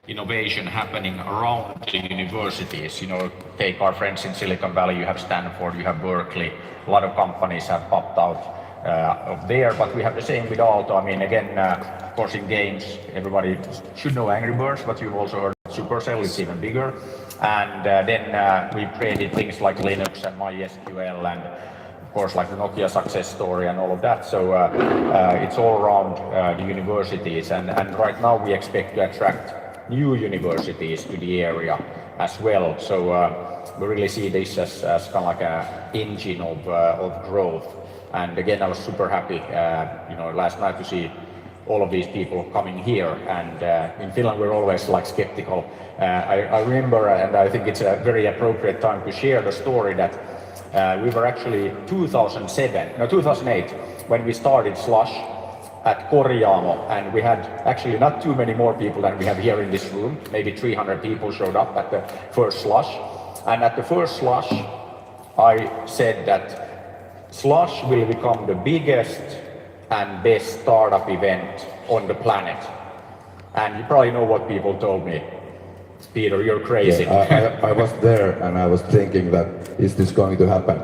innovation happening around the universities. You know, take our friends in Silicon Valley, you have Stanford, you have Berkeley, a lot of companies have popped out of there, but we have the same with Aalto. I mean, again, of course in games, everybody should know Angry Birds, but you've also heard Supercell, it's even bigger. And then we've created things like Linux and MySQL and of course like the Nokia success story and all of that. So it's all around the universities, and right now we expect to attract new universities to the area as well. So we really see this as kind of like an engine of growth. And again, I was super happy, last night to see all of these people coming here. And in Finland, we're always like skeptical. I remember, and I think it's a very appropriate time to share the story that we were actually 2008 when we started Slush at Korjaamo, and we had actually not too many more people than we have here in this room. Maybe 300 people showed up at the first Slush. And at the first Slush, I said that Slush will become the biggest and best startup event on the planet. And you probably know what people told me. Peter, you're crazy. Yeah, I was there and I was thinking that, is this going to happen?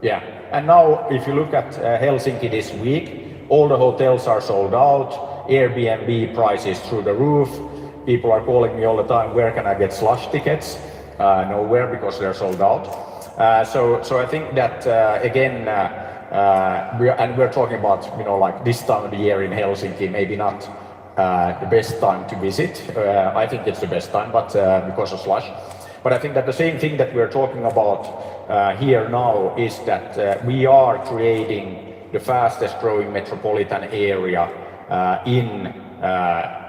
Yeah, and now if you look at Helsinki this week, all the hotels are sold out, Airbnb prices through the roof. People are calling me all the time, where can I get Slush tickets? Nowhere, because they're sold out. So I think that again, we're talking about, like this time of the year in Helsinki, maybe not the best time to visit. I think it's the best time, but because of Slush. But I think that the same thing that we're talking about here now is that we are creating the fastest growing metropolitan area in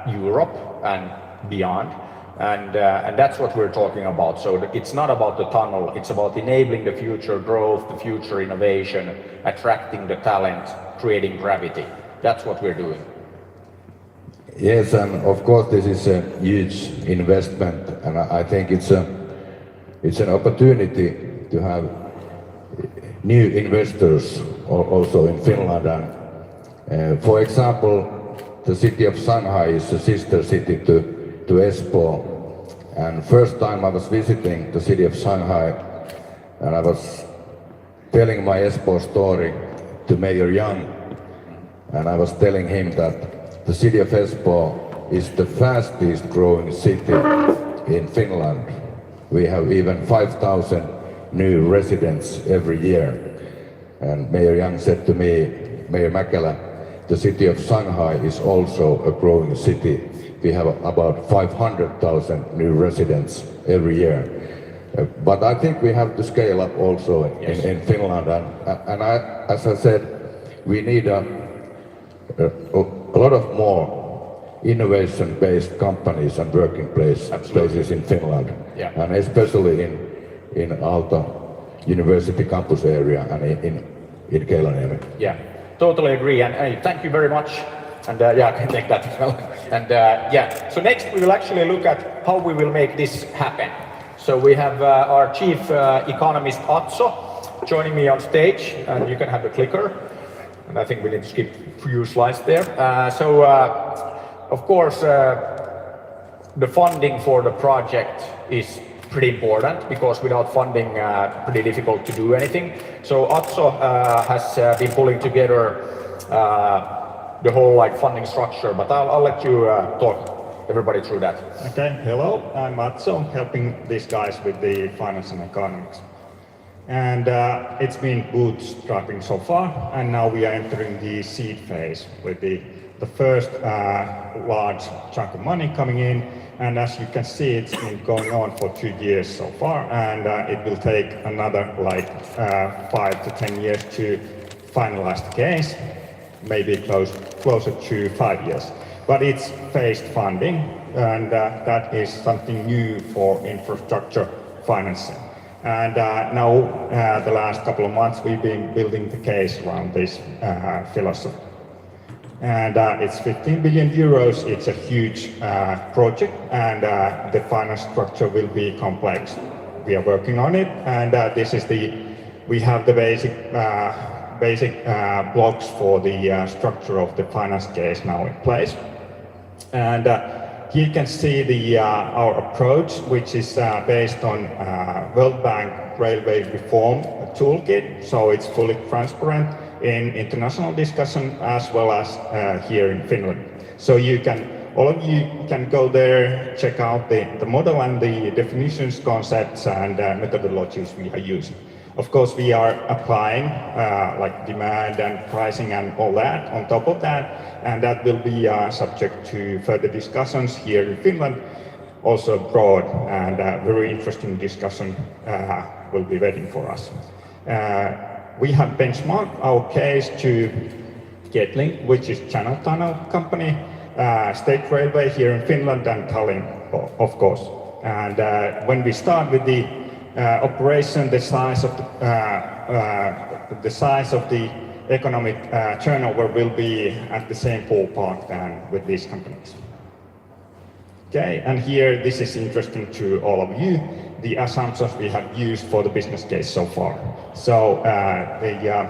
Europe and beyond. And that's what we're talking about. So it's not about the tunnel, it's about enabling the future growth, the future innovation, attracting the talent, creating gravity. That's what we're doing. Yes, and of course this is a huge investment, and I think it's an opportunity to have new investors also in Finland. And, for example, the city of Shanghai is a sister city to Espoo. And first time I was visiting the city of Shanghai, and I was telling my Espoo story to Mayor Young, and I was telling him that the city of Espoo is the fastest growing city in Finland. We have even 5,000 new residents every year. And Mayor Young said to me, Mayor Mäkelä, the city of Shanghai is also a growing city. We have about 500,000 new residents every year. But I think we have to scale up also in Finland. And as I said, we need a lot of more innovation-based companies and working places in Finland, and especially in Aalto University campus area and in Keilaniemi. Yeah, totally agree, and thank you very much. And I can take that as well. And so next we will actually look at how we will make this happen. So we have our chief economist Atso joining me on stage, and you can have the clicker. And I think we need to skip a few slides there. Of course, the funding for the project is pretty important, because without funding, pretty difficult to do anything. So Atso has been pulling together the whole funding structure, but I'll let you talk everybody through that. Okay, hello, I'm Atso, helping these guys with the finance and economics. And it's been bootstrapping so far, and now we are entering the seed phase with the first large chunk of money coming in. And as you can see, it's been going on for 2 years so far, and it will take another 5 to 10 years to finalize the case, maybe closer to 5 years. But it's phased funding, and that is something new for infrastructure financing. And now, the last couple of months, we've been building the case around this philosophy. And it's 15 billion euros. It's a huge project, and the finance structure will be complex. We are working on it, and we have the basic blocks for the structure of the finance case now in place. And here you can see our approach, which is based on World Bank Railway Reform Toolkit. So it's fully transparent in international discussion as well as here in Finland. So all of you can go there, check out the model and the definitions, concepts, and methodologies we are using. Of course, we are applying like demand and pricing and all that on top of that, and that will be subject to further discussions here in Finland, also abroad, and very interesting discussion will be waiting for us. We have benchmarked our case to Getlink, which is Channel Tunnel company, state railway here in Finland, and Tallinn, of course. And when we start with the operation, the size of the economic turnover will be at the same ballpark than with these companies. Okay, and here this is interesting to all of you, the assumptions we have used for the business case so far. So the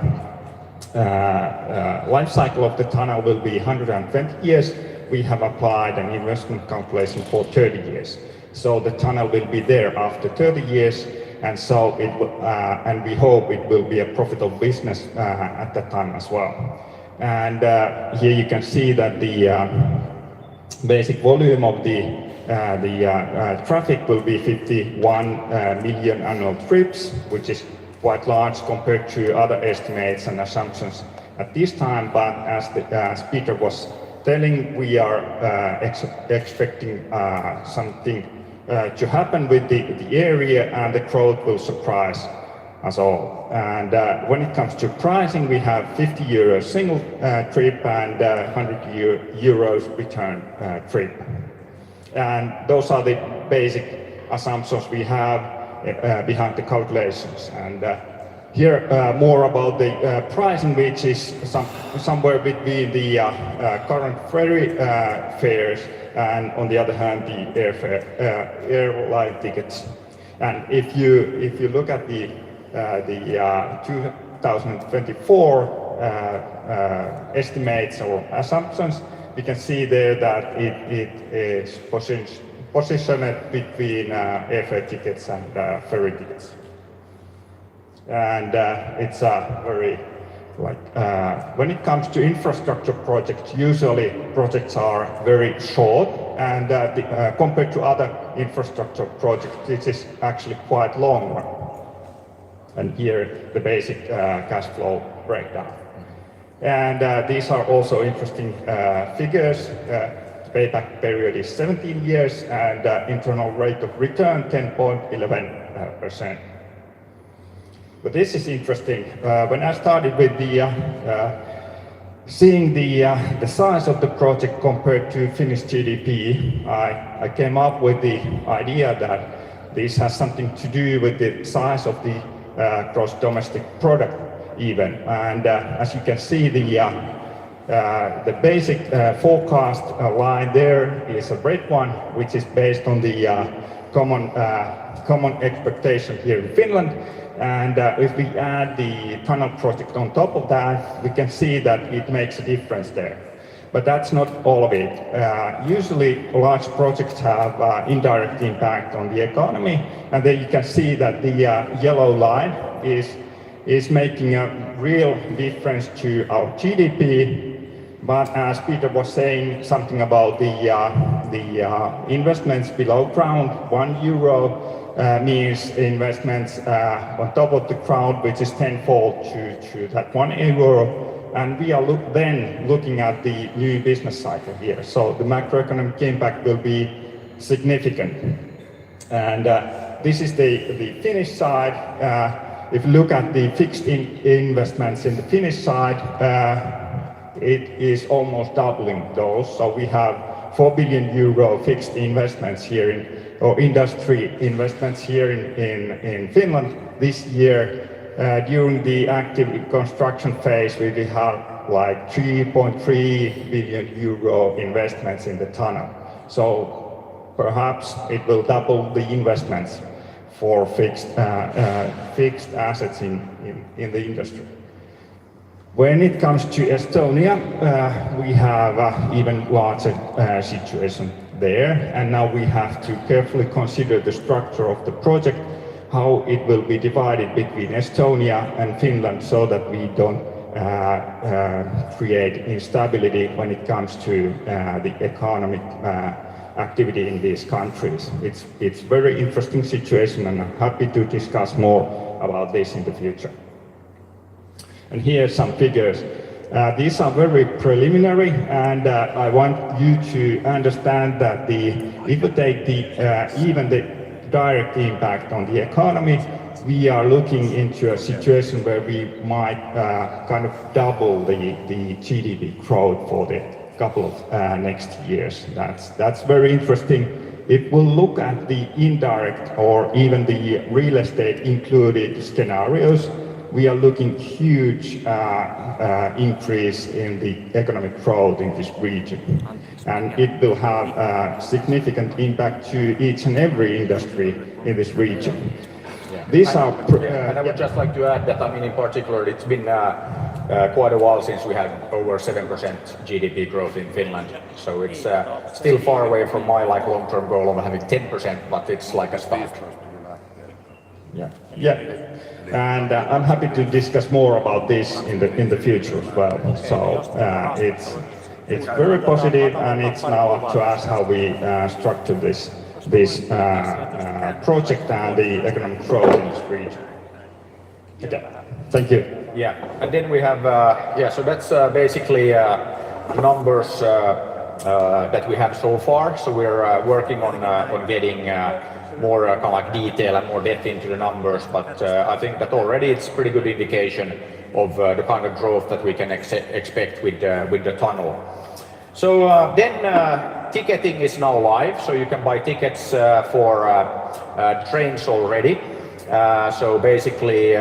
life cycle of the tunnel will be 120 years. We have applied an investment calculation for 30 years. So the tunnel will be there after 30 years, and so and we hope it will be a profitable business at that time as well. And here you can see that the basic volume of the traffic will be 51 million annual trips, which is quite large compared to other estimates and assumptions at this time. But as Peter was telling, we are expecting something to happen with the area, and the growth will surprise us all. And when it comes to pricing, we have 50 euros single trip and 100 euros return trip. And those are the basic assumptions we have behind the calculations. And here more about the pricing, which is somewhere between the current ferry fares and, on the other hand, the airline tickets. And if you look at the 2024 estimates or assumptions, we can see there that it is positioned between airfare tickets and ferry tickets. And it's a very, when it comes to infrastructure projects, usually projects are very short, and compared to other infrastructure projects, this is actually quite long one. And here the basic cash flow breakdown. And these are also interesting figures. Payback period is 17 years, and internal rate of return 10.11%. But this is interesting. When I started with the seeing the size of the project compared to Finnish GDP, I came up with the idea that this has something to do with the size of the gross domestic product even. And as you can see, the basic forecast line there is a red one, which is based on the common expectation here in Finland. And if we add the tunnel project on top of that, we can see that it makes a difference there. But that's not all of it. Usually large projects have indirect impact on the economy, and then you can see that the yellow line is making a real difference to our GDP. But as Peter was saying something about the investments below ground, €1 means investments on top of the ground, which is tenfold to that €1. And we are looking at the new business cycle here. So the macroeconomic impact will be significant. And this is the Finnish side. If you look at the fixed investments in the Finnish side, it is almost doubling those. So we have €4 billion fixed investments here or industry investments here in Finland this year. During the active construction phase, we will have like €3.3 billion investments in the tunnel. So perhaps it will double the investments for fixed assets in the industry. When it comes to Estonia, we have even larger situation. there, and now we have to carefully consider the structure of the project, how it will be divided between Estonia and Finland, so that we don't create instability when it comes to the economic activity in these countries. It's very interesting situation, and I'm happy to discuss more about this in the future. And here are some figures. These are very preliminary, and I want you to understand that if you take even the direct impact on the economy, we are looking into a situation where we might kind of double the GDP growth for the couple of next years. That's very interesting. If we look at the indirect or even the real estate included scenarios, we are looking huge increase in the economic growth in this region. And it will have a significant impact to each and every industry in this region. And I would just like to add that, I mean, in particular, it's been quite a while since we had over 7% GDP growth in Finland. So it's still far away from my long-term goal of having 10%, but it's like a start. Yeah. And I'm happy to discuss more about this in the future as well. So it's very positive, and it's now up to us how we structure this project and the economic growth in this region. Okay. Thank you. Yeah, and then we have so that's basically numbers that we have so far. So we're working on getting more kind of like detail and more depth into the numbers, but I think that already it's a pretty good indication of the kind of growth that we can expect with the tunnel. So then ticketing is now live, so you can buy tickets for trains already. So basically,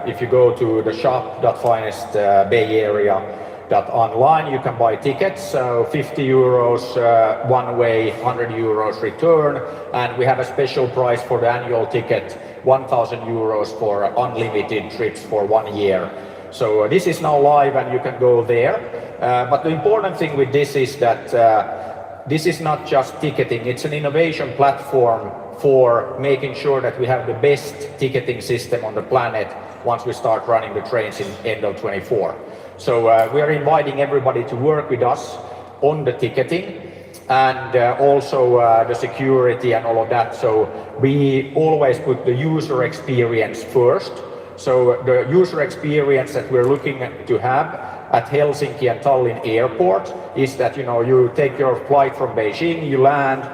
if you go to the shop.finest Bay Area online, you can buy tickets, so 50 euros one way, 100 euros return, and we have a special price for the annual ticket, 1,000 euros for unlimited trips for 1 year. So this is now live and you can go there. But the important thing with this is that this is not just ticketing, it's an innovation platform for making sure that we have the best ticketing system on the planet once we start running the trains in end of 24. So we are inviting everybody to work with us on the ticketing and also the security and all of that. So we always put the user experience first. So the user experience that we're looking to have at Helsinki and Tallinn airport is that, you know, you take your flight from Beijing, you land,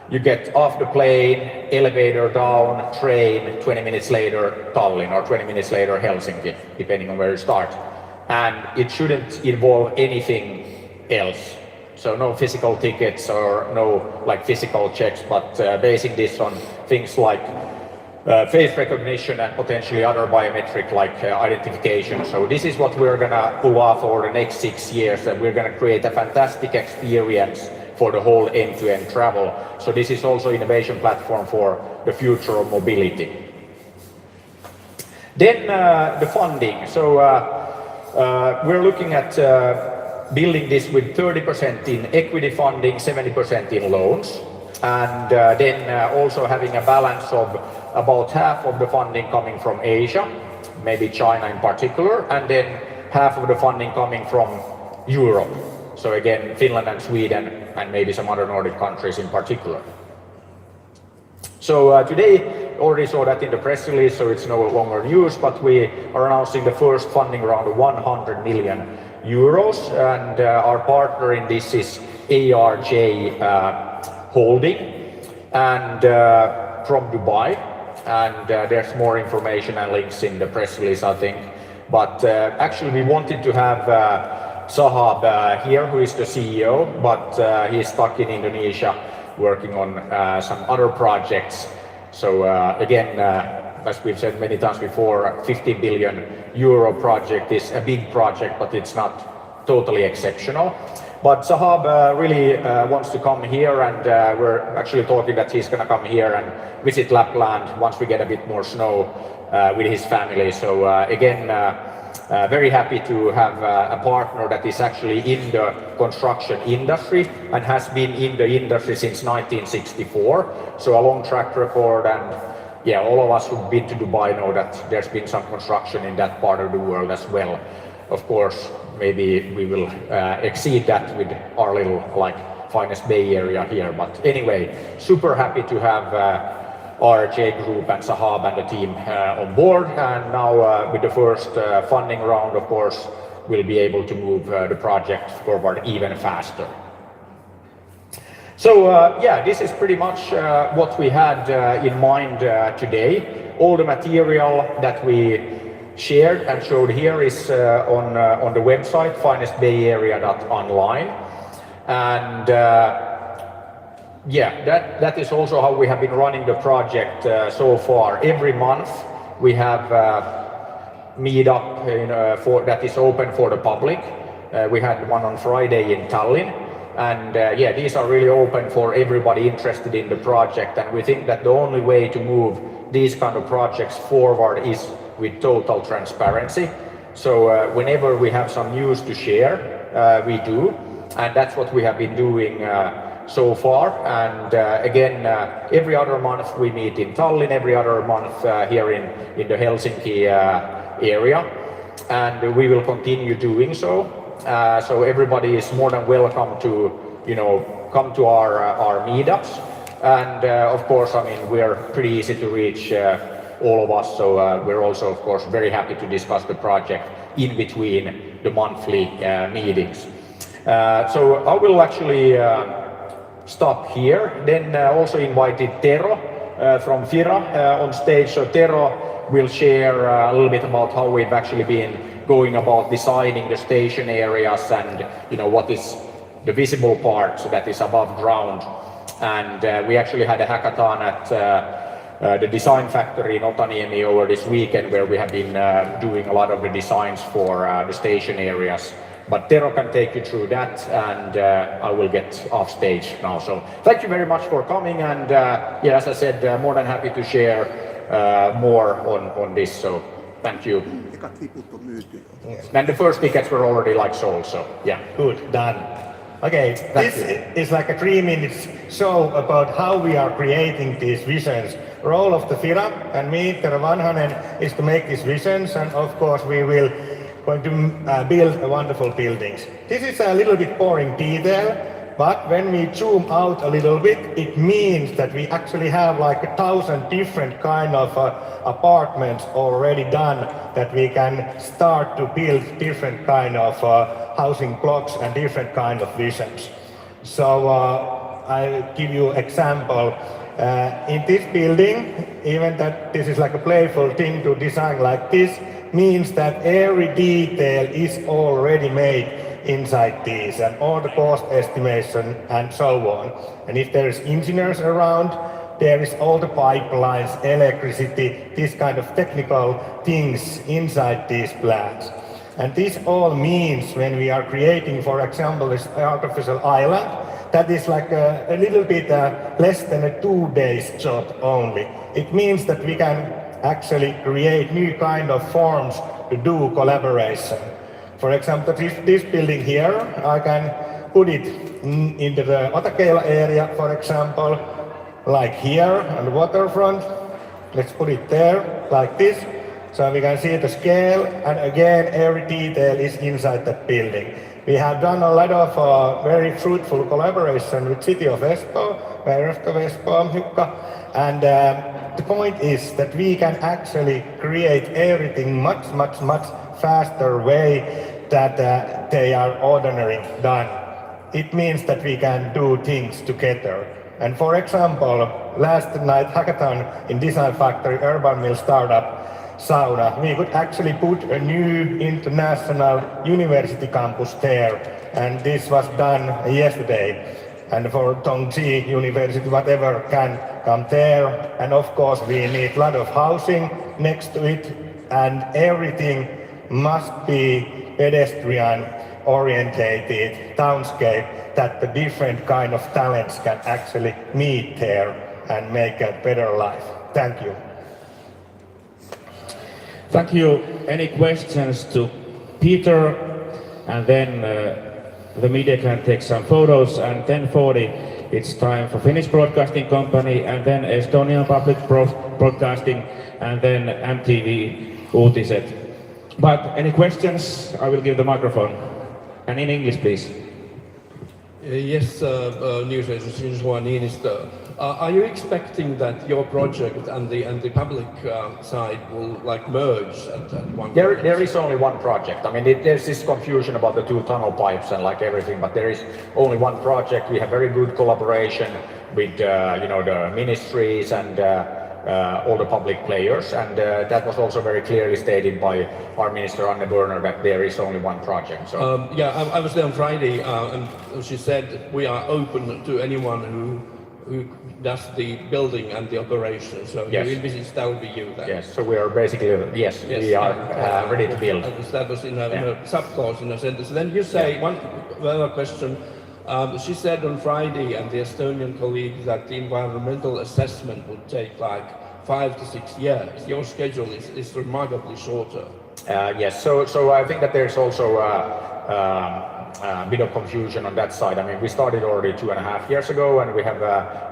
you get off the plane, elevator down, train, 20 minutes later Tallinn or 20 minutes later Helsinki, depending on where you start. And it shouldn't involve anything else. So no physical tickets or no like physical checks, but basing this on things like face recognition and potentially other biometric like identification. So this is what we're gonna pull off over the next 6 years, and we're gonna create a fantastic experience for the whole end-to-end travel. So this is also innovation platform for the future of mobility. Then the funding. So we're looking at building this with 30% in equity funding, 70% in loans, and then also having a balance of about half of the funding coming from Asia, maybe China in particular, and then half of the funding coming from Europe. So again, Finland and Sweden and maybe some other Nordic countries in particular. So today, already saw that in the press release, so it's no longer news, but we are announcing the first funding round of 100 million euros, and our partner in this is ARJ Holding, and from Dubai, and there's more information and links in the press release, I think. But actually we wanted to have Sahab here, who is the CEO, but he's stuck in Indonesia working on some other projects. So again, as we've said many times before, 50 billion euro project is a big project, but it's not totally exceptional. But Sahab really wants to come here, and we're actually talking that he's going to come here and visit Lapland once we get a bit more snow with his family. So again, very happy to have a partner that is actually in the construction industry and has been in the industry since 1964. So a long track record, and yeah, all of us who've been to Dubai know that there's been some construction in that part of the world as well. Of course, maybe we will exceed that with our little like finest Bay Area here. But anyway, super happy to have RJ Group and Sahab and the team on board. And now with the first funding round, of course, we'll be able to move the project forward even faster. So yeah, this is pretty much what we had in mind today. All the material that we shared and showed here is on the website finestbayarea.online, and yeah, that is also how we have been running the project so far. Every month we have meetup that is open for the public. We had one on Friday in Tallinn. And yeah, these are really open for everybody interested in the project, and we think that the only way to move these kind of projects forward is with total transparency. So whenever we have some news to share, we do, and that's what we have been doing so far. And again, every other month we meet in Tallinn, every other month here in the Helsinki area, and we will continue doing so. So everybody is more than welcome to, come to our meetups. And of course, I mean, we're pretty easy to reach, all of us. So we're also, of course, very happy to discuss the project in between the monthly meetings. So I will actually stop here. Then also invited Tero from Fira on stage. So Tero will share a little bit about how we've actually been going about designing the station areas and what is the visible part that is above ground. And we actually had a hackathon at the design factory in Otaniemi over this weekend, where we have been doing a lot of the designs for the station areas. But Tero can take you through that, and I will get off stage now. So thank you very much for coming, and yeah, as I said, more than happy to share more on this. So thank you. And the first tickets were already sold, so yeah. Good, done. Okay, this is like a 3 minutes show about how we are creating these visions. Role of the Fira and me, Tero Vanhanen, is to make these visions, and of course we will going to build wonderful buildings. This is a little bit boring detail, but when we zoom out a little bit, it means that we actually have 1,000 different kind of apartments already done, that we can start to build different kind of housing blocks and different kind of visions. So I'll give you example. In this building, even that this is like a playful thing to design like this, means that every detail is already made inside these, and all the cost estimation and so on. And if there is engineers around, there is all the pipelines, electricity, this kind of technical things inside these plants. And this all means when we are creating, for example, this artificial island, that is like a little bit less than a 2 days job only. It means that we can actually create new kind of forms to do collaboration. For example, this building here, I can put it into the Otakela area, for example, like here on the waterfront. Let's put it there, like this. So we can see the scale, and again, every detail is inside that building. We have done a lot of very fruitful collaboration with City of Espoo, Mayor of Espoo, Jukka, and the point is that we can actually create everything much faster way that they are ordinarily done. It means that we can do things together. And for example, last night hackathon in Design Factory Urban Mill startup sauna, we could actually put a new international university campus there, and this was done yesterday. And for Tongji University, whatever can come there. And of course, we need a lot of housing next to it, and everything must be pedestrian orientated townscape, that the different kind of talents can actually meet there and make a better life. Thank you. Thank you. Any questions to Peter? And then the media can take some photos, and 10:40 it's time for Finnish Broadcasting Company, and then Estonian Public Broadcasting, and then MTV Uutiset. But any questions? I will give the microphone. And in English, please. Yes, news agency Juha Niinistö. Are you expecting that your project and the public side will like merge at one point? There is only one project. I mean, there's this confusion about the two tunnel pipes and like everything, but there is only one project. We have very good collaboration with the ministries and all the public players, and that was also very clearly stated by our minister Anne Berner that there is only one project. So I was there on Friday, and she said we are open to anyone who does the building and the operation. So yes. you envisage that will be you then? Yes. So we are basically we are ready to build. That was in a sub-clause in a sentence. Then you say one other question. She said on Friday, and the Estonian colleague, that the environmental assessment would take like 5 to 6 years. Your schedule is remarkably shorter. Yes, so I think that there's also a bit of confusion on that side. I mean, we started already 2.5 years ago, and we have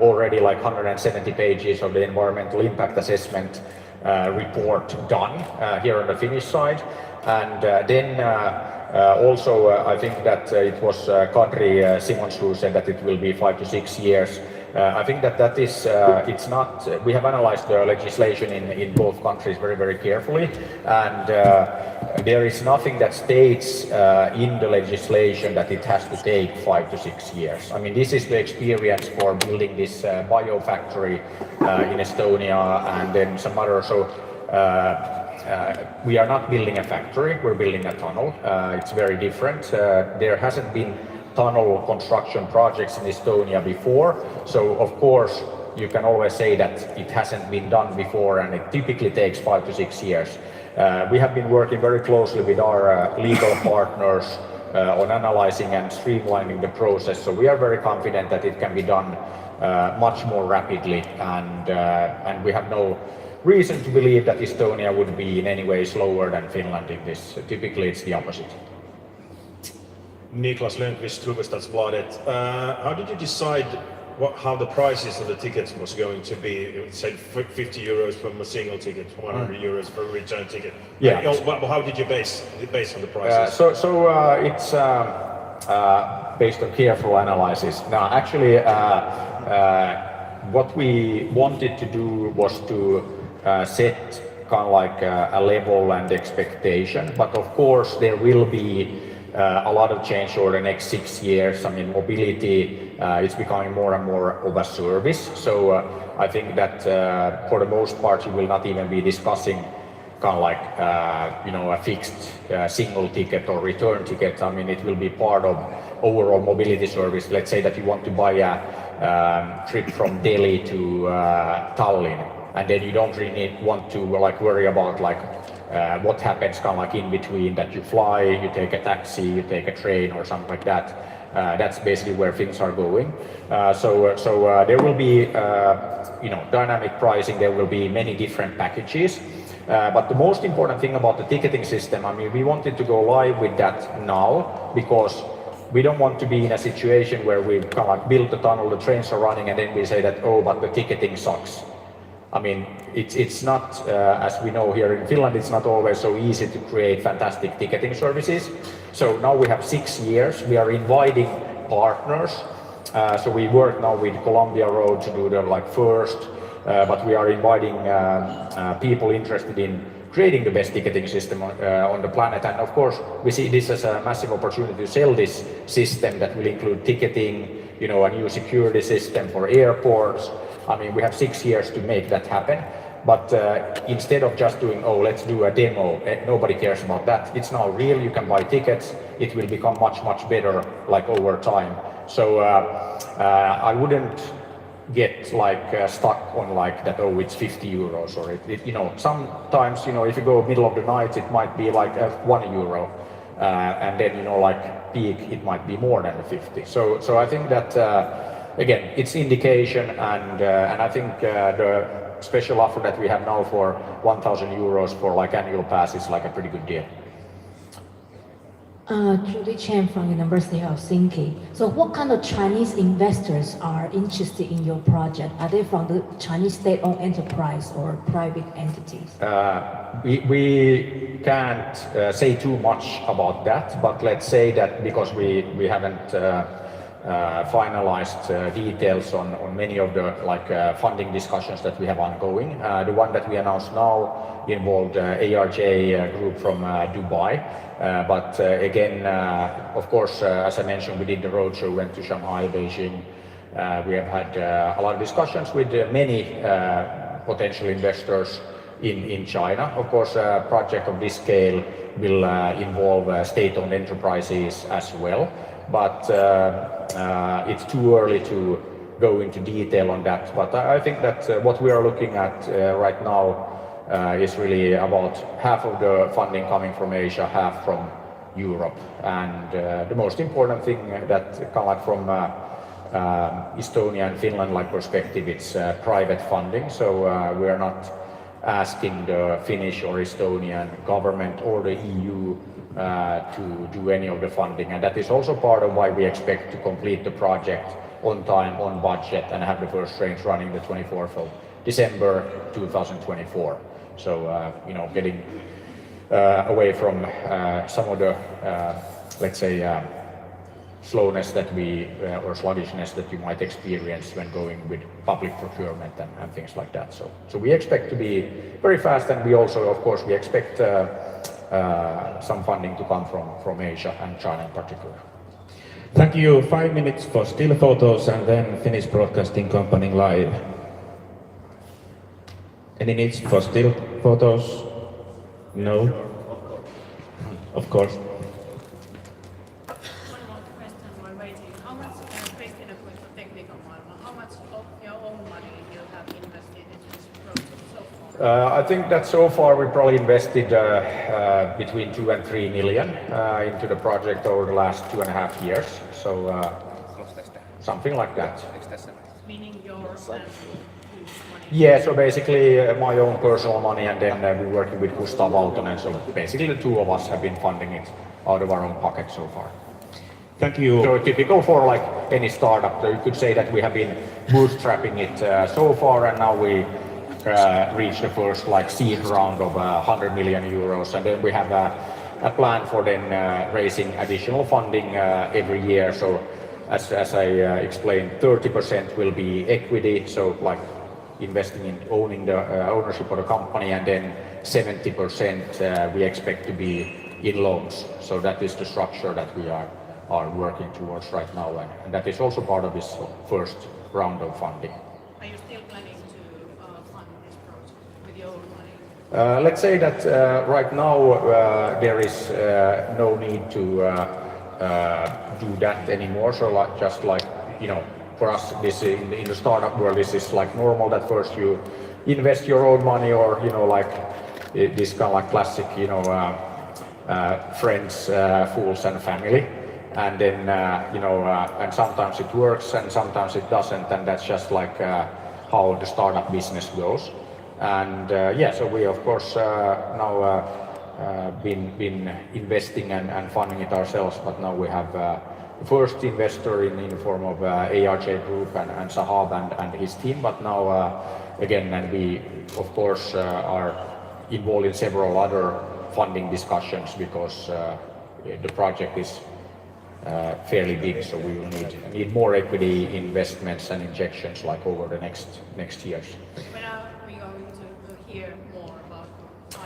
already like 170 pages of the environmental impact assessment report done here on the Finnish side. And then also I think that it was Kadri Simons who said that it will be 5 to 6 years. I think that is, it's not, we have analyzed the legislation in both countries very, very carefully, and there is nothing that states in the legislation that it has to take 5 to 6 years. I mean, this is the experience for building this biofactory in Estonia and then some other. So we are not building a factory, we're building a tunnel. It's very different. There hasn't been tunnel construction projects in Estonia before, so of course you can always say that it hasn't been done before, and it typically takes 5 to 6 years. We have been working very closely with our legal partners on analyzing and streamlining the process, so we are very confident that it can be done much more rapidly, and we have no reason to believe that Estonia would be in any way slower than Finland in this. Typically it's the opposite. Niklas Lönnqvist, Hufvudstadsbladet. How did you decide how the prices of the tickets was going to be? It said 50 euros for a single ticket, 100 euros for a return ticket. Yeah. How did you base on the prices? It's based on careful analysis. Now, actually, what we wanted to do was to set kind of like a level and expectation, but of course there will be a lot of change over the next 6 years. I mean, mobility is becoming more and more of a service. So I think that for the most part, you will not even be discussing kind of like a fixed single ticket or return ticket. I mean, it will be part of overall mobility service. Let's say that you want to buy a trip from Delhi to Tallinn, and then you don't really want to like worry about like what happens kind of like in between, that you fly, you take a taxi, you take a train or something like that. That's basically where things are going. So there will be dynamic pricing, there will be many different packages. But the most important thing about the ticketing system, I mean, we wanted to go live with that now because we don't want to be in a situation where we've kind of like built the tunnel, the trains are running, and then we say that, oh, but the ticketing sucks. I mean, it's not, as we know here in Finland, it's not always so easy to create fantastic ticketing services. So now we have 6 years, we are inviting partners. So we work now with Columbia Road to do the first, but we are inviting people interested in creating the best ticketing system on the planet. And of course, we see this as a massive opportunity to sell this system that will include ticketing, a new security system for airports. I mean, we have 6 years to make that happen, but instead of just doing, oh, let's do a demo, nobody cares about that. It's now real, you can buy tickets, it will become much, much better over time. So I wouldn't get stuck on that, oh, it's 50 euros or sometimes, if you go middle of the night, it might be like 1 euro. And then, peak, it might be more than 50. So I think that again, it's indication, and I think the special offer that we have now for 1,000 euros for like annual pass is like a pretty good deal. Julie Chen from University of Helsinki. So what kind of Chinese investors are interested in your project? Are they from the Chinese state-owned enterprise or private entities? We can't say too much about that, but let's say that because we haven't finalized details on many of the funding discussions that we have ongoing. The one that we announced now involved ARJ group from Dubai. But again, of course, as I mentioned, we did the roadshow, went to Shanghai, Beijing. We have had a lot of discussions with many potential investors in China. Of course, a project of this scale will involve state-owned enterprises as well. But it's too early to go into detail on that. But I think that what we are looking at right now is really about half of the funding coming from Asia, half from Europe. And the most important thing that come out from Estonia and Finland perspective, it's private funding. So we are not asking the Finnish or Estonian government or the EU to do any of the funding, and that is also part of why we expect to complete the project on time, on budget, and have the first trains running the 24th of December 2024. So getting away from some of the let's say slowness that or sluggishness that you might experience when going with public procurement and things like that. So we expect to be very fast, and we also, of course, we expect some funding to come from Asia and China in particular. Thank you. 5 minutes for still photos and then Finnish Broadcasting Company live. Any needs for still photos? No? Of course. One more question while waiting. How much, Kristina Kuisto, Tekniikan Maailma, how much of your own money you have invested in this project so far? I think that so far we probably invested between 2 and 3 million into the project over the last 2.5 years. So something like that. Meaning yours and whose money? Yeah, so basically my own personal money, and then we're working with Gustav Valtonen. So basically the two of us have been funding it out of our own pocket so far. Thank you. So typical for like any startup, you could say that we have been bootstrapping it so far, and now we reached the first seed round of 100 million euros, and then we have a plan for then raising additional funding every year. So as I explained, 30% will be equity, so investing in owning the ownership of the company, and then 70% we expect to be in loans. So that is the structure that we are working towards right now, and that is also part of this first round of funding. Are you still planning to fund this project with your own money? Let's say that right now there is no need to do that anymore. So for us, this in the startup world, this is normal that first you invest your own money, or this kind of classic friends, fools and family, and then and sometimes it works and sometimes it doesn't, and that's just how the startup business goes. And so we of course now been investing and funding it ourselves, but now we have first investor in the form of ARJ Group and Sahab and his team, but now again, and we of course are involved in several other funding discussions because the project is fairly big, so we will need more equity investments and injections over the next years. When are we going to hear more about?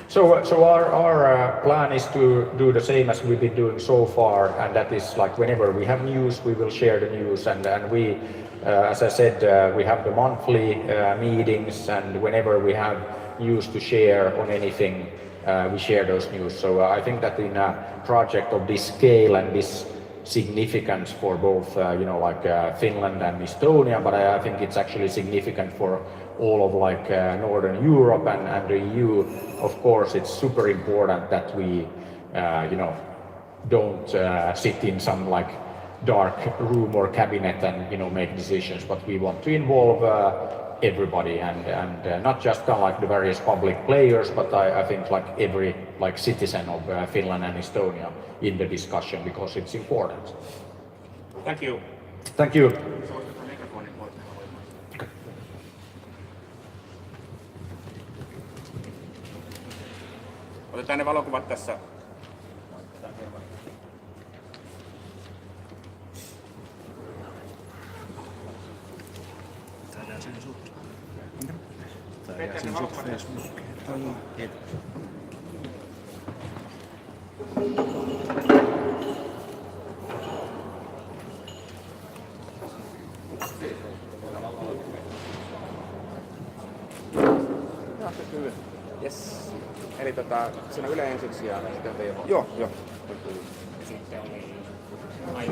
So our plan is to do the same as we've been doing so far, and that is whenever we have news, we will share the news, and we, as I said, we have the monthly meetings, and whenever we have news to share on anything, we share those news. So I think that in a project of this scale and this significance for both Finland and Estonia, but I think it's actually significant for all of Northern Europe and the EU. Of course, it's super important that we don't sit in some dark room or cabinet and make decisions, but we want to involve everybody and not just kind of like the various public players, but I think like every citizen of Finland and Estonia in the discussion because it's important. Thank you. Thank you. Otetaan ne valokuvat tässä. Yes. Eli siinä Yle ensiksi ja sitten Veijo. Joo.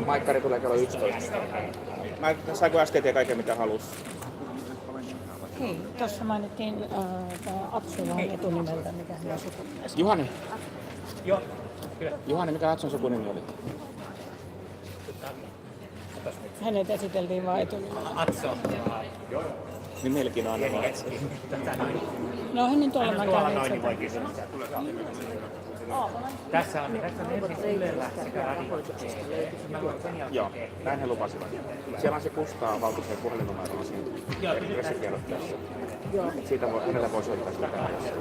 Maikkari tulee kello 11. Saiko äsken kaiken mitä halusi? Hei, tuossa mainittiin Atsulan etunimeltä, mikä hänen sukunimensä. Juhani. Joo. Juhani, mikä Atsun sukunimi oli? Hänet esiteltiin vain etunimellä. Atso. Niin meilläkin on aina Atso. No niin tuolla mä Tuolla käyn noin, niin itse. voi kysyä. Tässä on Ylellä sekä Radio. Mä luen sen jälkeen. Joo, näin he lupasivat. Siellä on se Kustaa Valtuuksien puhelinnumero siinä pressitiedotteessa. Joo. Siitä hänellä voi soittaa sitä ajassa.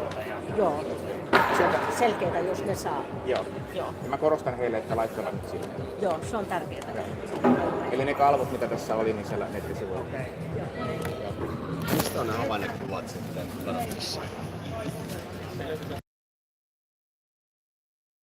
Joo. Selkeitä, jos ne saa. Joo. Ja mä korostan heille, että laittavat nyt sinne. Joo, se on tärkeää. Eli ne kalvot, mitä tässä oli, niin siellä nettisivuilla. Mistä on ne avainnekuvat sitten?